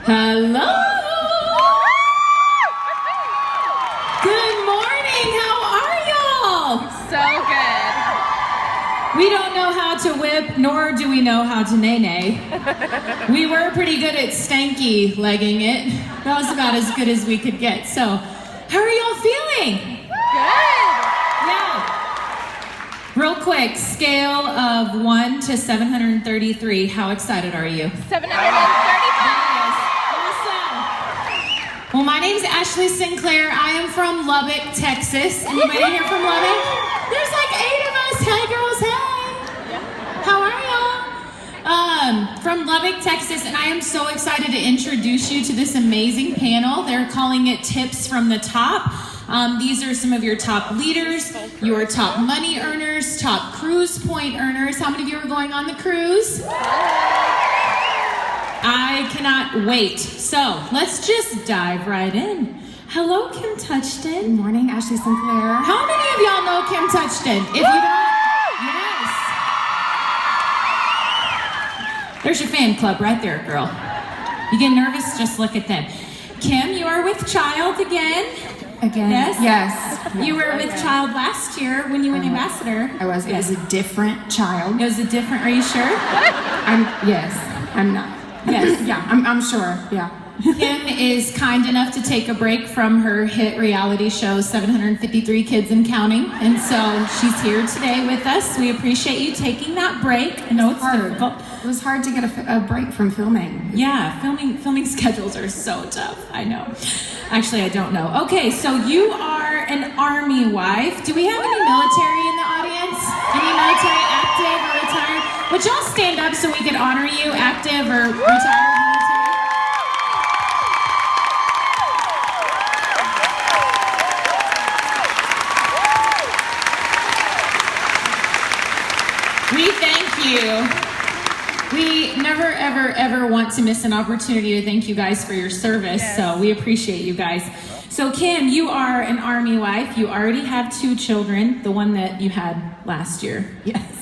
Hello! Good morning, how are y'all? So good. We don't know how to whip, nor do we know how to nay-nay. We were pretty good at stanky legging it. That was about as good as we could get. So, how are y'all feeling? Good. Yeah. Real quick, scale of 1 to 733. How excited are you? 735. Well, my name's Ashley Sinclair. I am from Lubbock, Texas. Anybody here from Lubbock? There's like 8 of us. Hey, girls, hey. How are y'all? From Lubbock, Texas, and I am so excited to introduce you to this amazing panel. They're calling it Tips from the Top. These are some of your top leaders, your top money earners, top cruise point earners. How many of you are going on the cruise? I cannot wait. So let's just dive right in. Hello, Kim Touchton. Good morning, Ashley Sinclair. How many of y'all know Kim Touchton? If you don't, yes. There's your fan club right there, girl. You get nervous? Just look at them. Kim, you are with Child again. Again? Yes? Yes. You were with Child last year when you were an ambassador. I was. Yes. It was a different child. It was a different, are you sure? I'm not. Yes. Yeah, I'm sure. Yeah. Kim is kind enough to take a break from her hit reality show, 753 Kids and Counting. And so she's here today with us. We appreciate you taking that break. I know it's difficult. It was hard to get a break from filming. Yeah, filming schedules are so tough. I know. Actually, I don't know. Okay, so you are an Army wife. Do we have any military in the audience? Any military active or retired? Would y'all stand up so we could honor you, active or retired military? We thank you. We never, ever, ever want to miss an opportunity to thank you guys for your service, so we appreciate you guys. So Kim, you are an Army wife. You already have 2 children, the one that you had last year. Yes.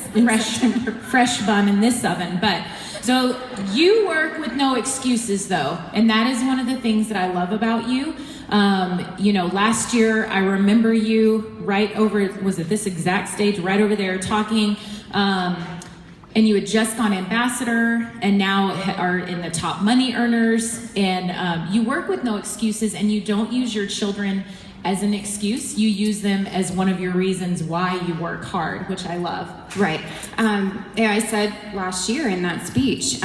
Fresh bun in this oven. But so you work with no excuses though, and that is one of the things that I love about you. Last year I remember you right over, was it this exact stage, right over there talking, and you had just gone ambassador and now are in the top money earners, and you work with no excuses, and you don't use your children as an excuse. You use them as one of your reasons why you work hard, which I love. Right. I said last year in that speech,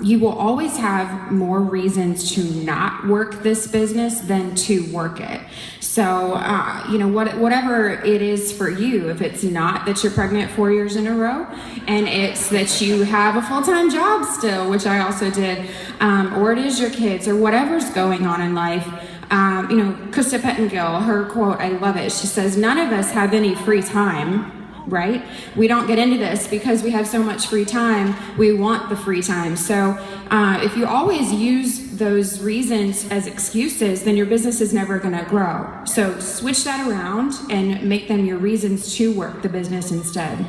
you will always have more reasons to not work this business than to work it. So, whatever it is for you, if it's not that you're pregnant 4 years in a row, and it's that you have a full-time job still, which I also did, or it is your kids, or whatever's going on in life. Krista Pettengill, her quote, I love it. She says, none of us have any free time, right? We don't get into this because we have so much free time. We want the free time. So if you always use those reasons as excuses, then your business is never going to grow. So switch that around and make them your reasons to work the business instead.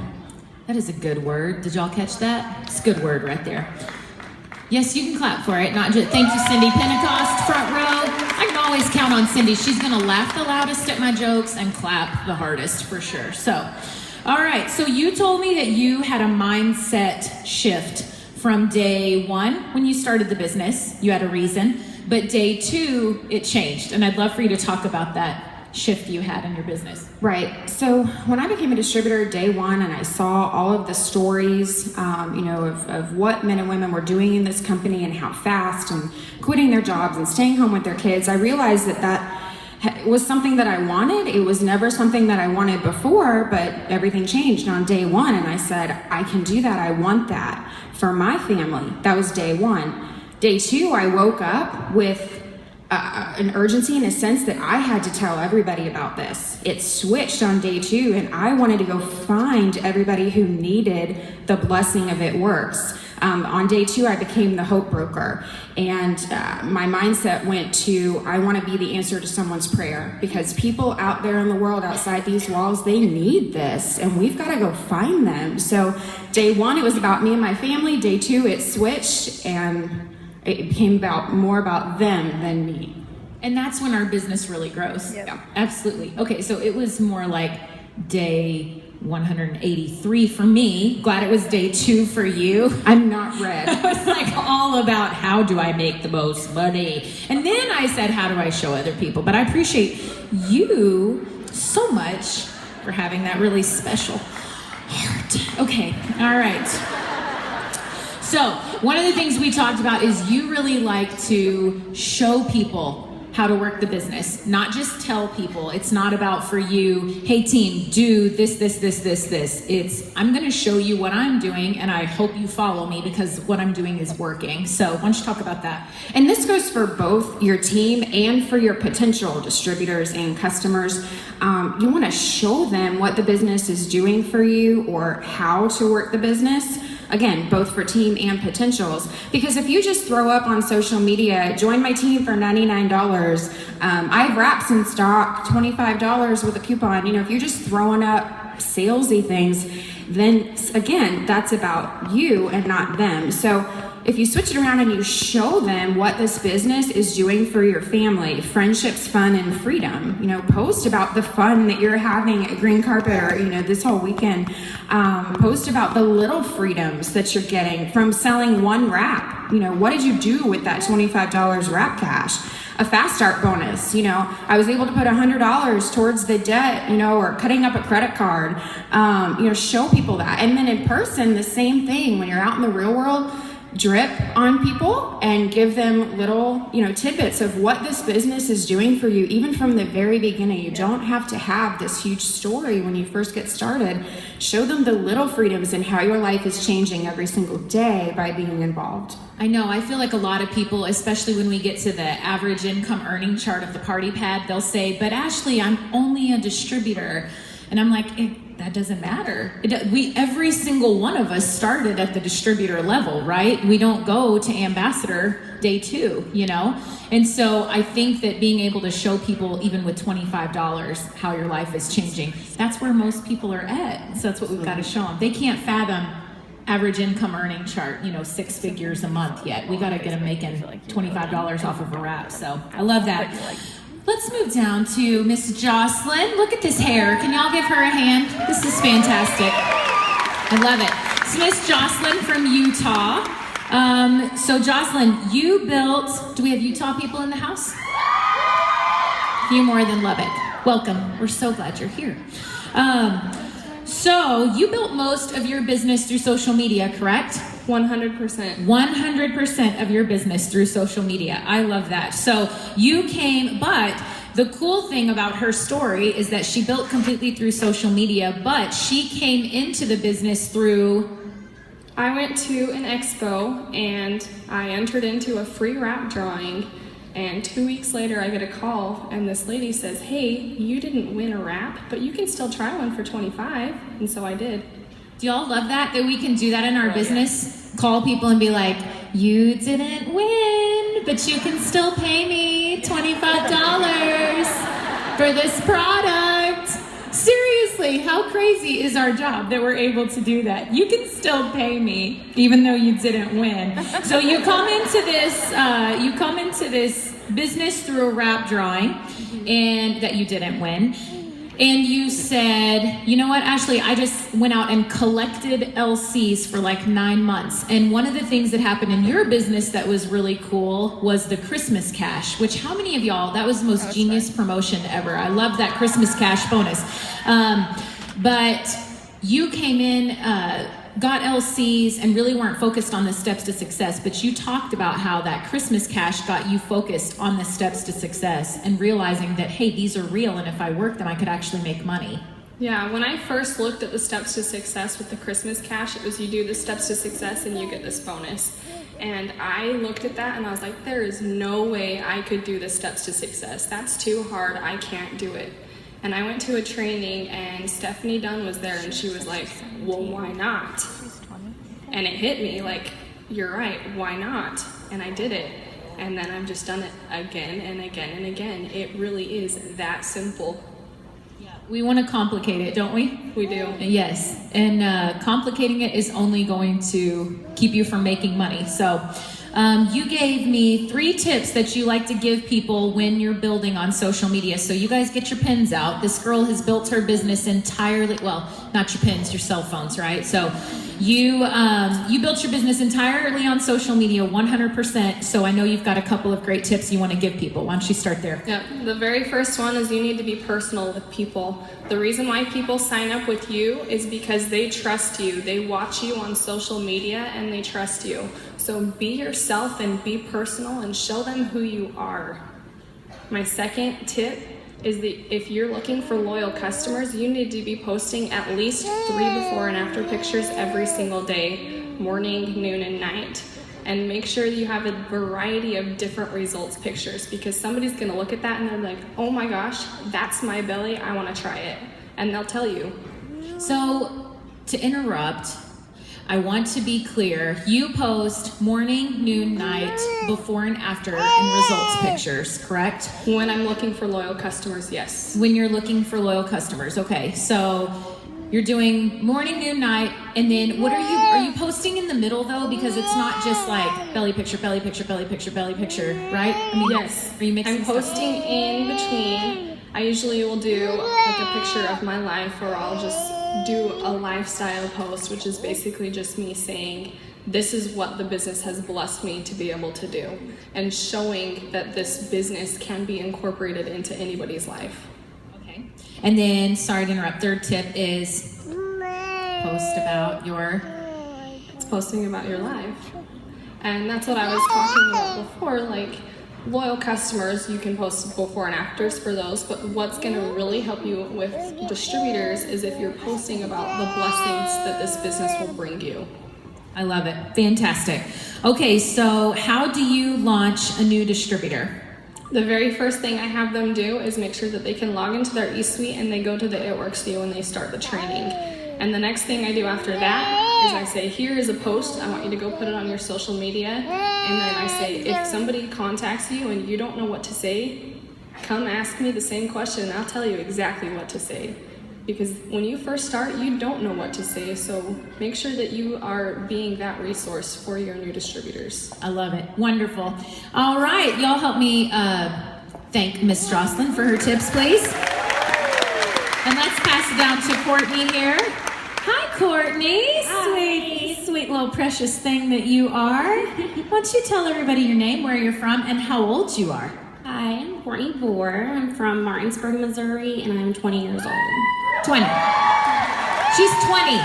That is a good word. Did y'all catch that? It's a good word right there. Yes, you can clap for it. Not just thank you, Cindy Pentecost, front row. I can always count on Cindy. She's gonna laugh the loudest at my jokes and clap the hardest for sure. So, all right. So you told me that you had a mindset shift from day 1 when you started the business. You had a reason, but day 2 it changed, and I'd love for you to talk about that shift you had in your business. Right. So when I became a distributor day 1 and I saw all of the stories, of what men and women were doing in this company and how fast, and quitting their jobs and staying home with their kids, I realized that was something that I wanted. It was never something that I wanted before, but everything changed on day 1. And I said, I can do that. I want that for my family. That was day 1. Day 2, I woke up with an urgency in a sense that I had to tell everybody about this. It switched on day 2, and I wanted to go find everybody who needed the blessing of It Works. On day 2, I became the hope broker, and my mindset went to, I want to be the answer to someone's prayer, because people out there in the world outside these walls, they need this, and we've got to go find them. So day 1, it was about me and my family. Day 2, it switched, and it became more about them than me. And that's when our business really grows. Yep. Yeah. Absolutely. Okay, so it was more like day 183 for me. Glad it was day 2 for you. I'm not red. It was like all about how do I make the most money. And then I said, how do I show other people? But I appreciate you so much for having that really special heart. Okay, all right. So one of the things we talked about is you really like to show people how to work the business, not just tell people. It's not about for you, hey team, do this. It's, I'm gonna show you what I'm doing and I hope you follow me because what I'm doing is working. So why don't you talk about that? And this goes for both your team and for your potential distributors and customers. You want to show them what the business is doing for you or how to work the business. Again, both for team and potentials. Because if you just throw up on social media, join my team for $99, I have wraps in stock, $25 with a coupon. You know, if you're just throwing up salesy things, then again, that's about you and not them. So if you switch it around and you show them what this business is doing for your family, friendships, fun, and freedom, you know, post about the fun that you're having at Green Carpet or, you know, this whole weekend. Post about the little freedoms that you're getting from selling one wrap. You know, what did you do with that $25 wrap cash? A fast start bonus, you know, I was able to put $100 towards the debt, you know, or cutting up a credit card, you know, show people that. And then in person, the same thing. When you're out in the real world, drip on people and give them little, you know, tidbits of what this business is doing for you, even from the very beginning. You don't have to have this huge story when you first get started. Show them the little freedoms and how your life is changing every single day by being involved. I know, I feel like a lot of people, especially when we get to the average income earning chart of the party pad, they'll say, but Ashley, I'm only a distributor. And I'm like, that doesn't matter. Every single one of us started at the distributor level, right? We don't go to ambassador day 2, you know? And so I think that being able to show people, even with $25, how your life is changing, that's where most people are at. So that's what we've got to show them. They can't fathom average income earning chart, you know, 6 figures a month yet. We got to get them making $25 off of a wrap. So I love that. Let's move down to Miss Jocelyn. Look at this hair. Can y'all give her a hand? This is fantastic. I love it. It's Miss Jocelyn from Utah. So Jocelyn, you built, do we have Utah people in the house? A few more than Lubbock. Welcome. We're so glad you're here. So you built most of your business through social media, correct? 100%. 100% of your business through social media. I love that. So you came, but the cool thing about her story is that she built completely through social media, but she came into the business through... I went to an expo and I entered into a free wrap drawing, and 2 weeks later I get a call and this lady says, hey, you didn't win a wrap, but you can still try one for $25. And so I did. Do y'all love that we can do that in our business? Yeah. Call people and be like, you didn't win, but you can still pay me $25 for this product. Seriously, how crazy is our job that we're able to do that? You can still pay me even though you didn't win. So you come into this business through a wrap drawing and that you didn't win. And you said, you know what, Ashley, I just went out and collected LCs for like 9 months. And one of the things that happened in your business that was really cool was the Christmas cash, which how many of y'all, that was the most genius promotion ever. I love that Christmas cash bonus. But you came in, got LCs and really weren't focused on the steps to success, but you talked about how that Christmas cash got you focused on the steps to success and realizing that, hey, these are real, and if I work them, I could actually make money. Yeah, when I first looked at the steps to success with the Christmas cash, it was you do the steps to success and you get this bonus. And I looked at that and I was like, there is no way I could do the steps to success. That's too hard. I can't do it. And I went to a training and Stephanie Dunn was there and she was like, well, why not? And it hit me like, you're right, why not? And I did it. And then I've just done it again and again and again. It really is that simple. Yeah, we want to complicate it, don't we? We do. Yes, and complicating it is only going to keep you from making money. So you gave me 3 tips that you like to give people when you're building on social media. So you guys get your pens out. This girl has built her business entirely, well, not your pens, your cell phones, right? So you built your business entirely on social media, 100%. So I know you've got a couple of great tips you want to give people. Why don't you start there? Yep. The very first one is you need to be personal with people. The reason why people sign up with you is because they trust you. They watch you on social media and they trust you. So be yourself and be personal and show them who you are. My second tip is that if you're looking for loyal customers, you need to be posting at least 3 before and after pictures every single day, morning, noon, and night. And make sure you have a variety of different results pictures, because somebody's gonna look at that and they're like, oh my gosh, that's my belly, I wanna try it. And they'll tell you. So to interrupt, I want to be clear. You post morning, noon, night, before and after, and results pictures, correct? When I'm looking for loyal customers, yes. When you're looking for loyal customers, okay. So you're doing morning, noon, night, and then what are you posting in the middle though? Because it's not just like belly picture, belly picture, belly picture, belly picture, right? I mean, yes. Are you mixing I'm posting in between. I usually will do like a picture of my life, or I'll just do a lifestyle post, which is basically just me saying, this is what the business has blessed me to be able to do, and showing that this business can be incorporated into anybody's life. Okay. And then, sorry to interrupt, third tip is post about your... It's posting about your life. And that's what I was talking about before, like loyal customers, you can post before and afters for those, but what's going to really help you with distributors is if you're posting about the blessings that this business will bring you. I love it. Fantastic. Okay, so how do you launch a new distributor? The very first thing I have them do is make sure that they can log into their eSuite and they go to the It Works view and they start the training. And the next thing I do after that is I say, here is a post. I want you to go put it on your social media. And then I say, if somebody contacts you and you don't know what to say, come ask me the same question and I'll tell you exactly what to say. Because when you first start, you don't know what to say. So make sure that you are being that resource for your new distributors. I love it. Wonderful. All right, y'all help me thank Miss Strauslin for her tips, please. And let's pass it down to Courtney here. Hi, Courtney. Hi. Sweet little precious thing that you are. Why don't you tell everybody your name, where you're from, and how old you are? Hi, I'm Courtney Boer. I'm from Martinsburg, Missouri, and I'm 20 years old. 20. She's 20.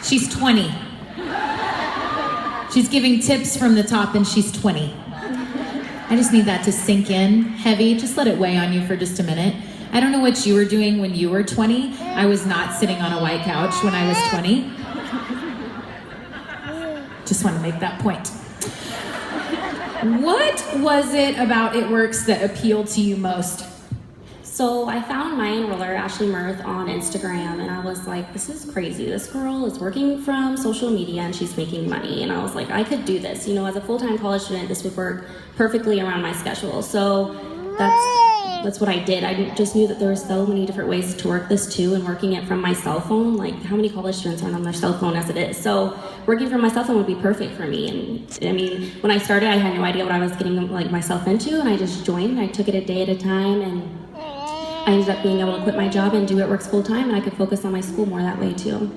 She's 20. She's giving tips from the top and she's 20. I just need that to sink in heavy. Just let it weigh on you for just a minute. I don't know what you were doing when you were 20. I was not sitting on a white couch when I was 20. Just want to make that point. What was it about It Works that appealed to you most? So I found my enroller, Ashley Mirth, on Instagram, and I was like, this is crazy. This girl is working from social media and she's making money. And I was like, I could do this. You know, as a full-time college student, this would work perfectly around my schedule. So that's what I did. I just knew that there were so many different ways to work this too, and working it from my cell phone. Like, how many college students aren't on their cell phone as it is? So working from my cell phone would be perfect for me. And I mean, when I started, I had no idea what I was getting like myself into, and I just joined. I took it a day at a time, and I ended up being able to quit my job and do It Works full time, and I could focus on my school more that way too.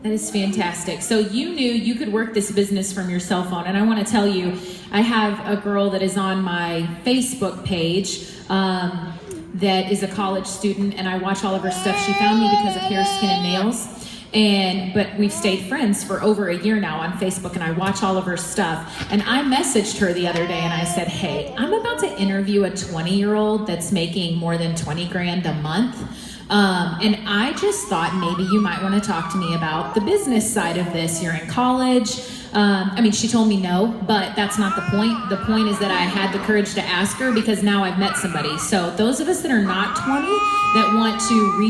That is fantastic. So you knew you could work this business from your cell phone. And I want to tell you, I have a girl that is on my Facebook page that is a college student, and I watch all of her stuff. She found me because of hair, skin, and nails. But we've stayed friends for over a year now on Facebook, and I watch all of her stuff. And I messaged her the other day and I said, hey, I'm about to interview a 20-year-old that's making more than 20 grand a month. And I just thought maybe you might want to talk to me about the business side of this. You're in college. I mean, she told me no, but that's not the point. The point is that I had the courage to ask her because now I've met somebody. So those of us that are not 20 that want to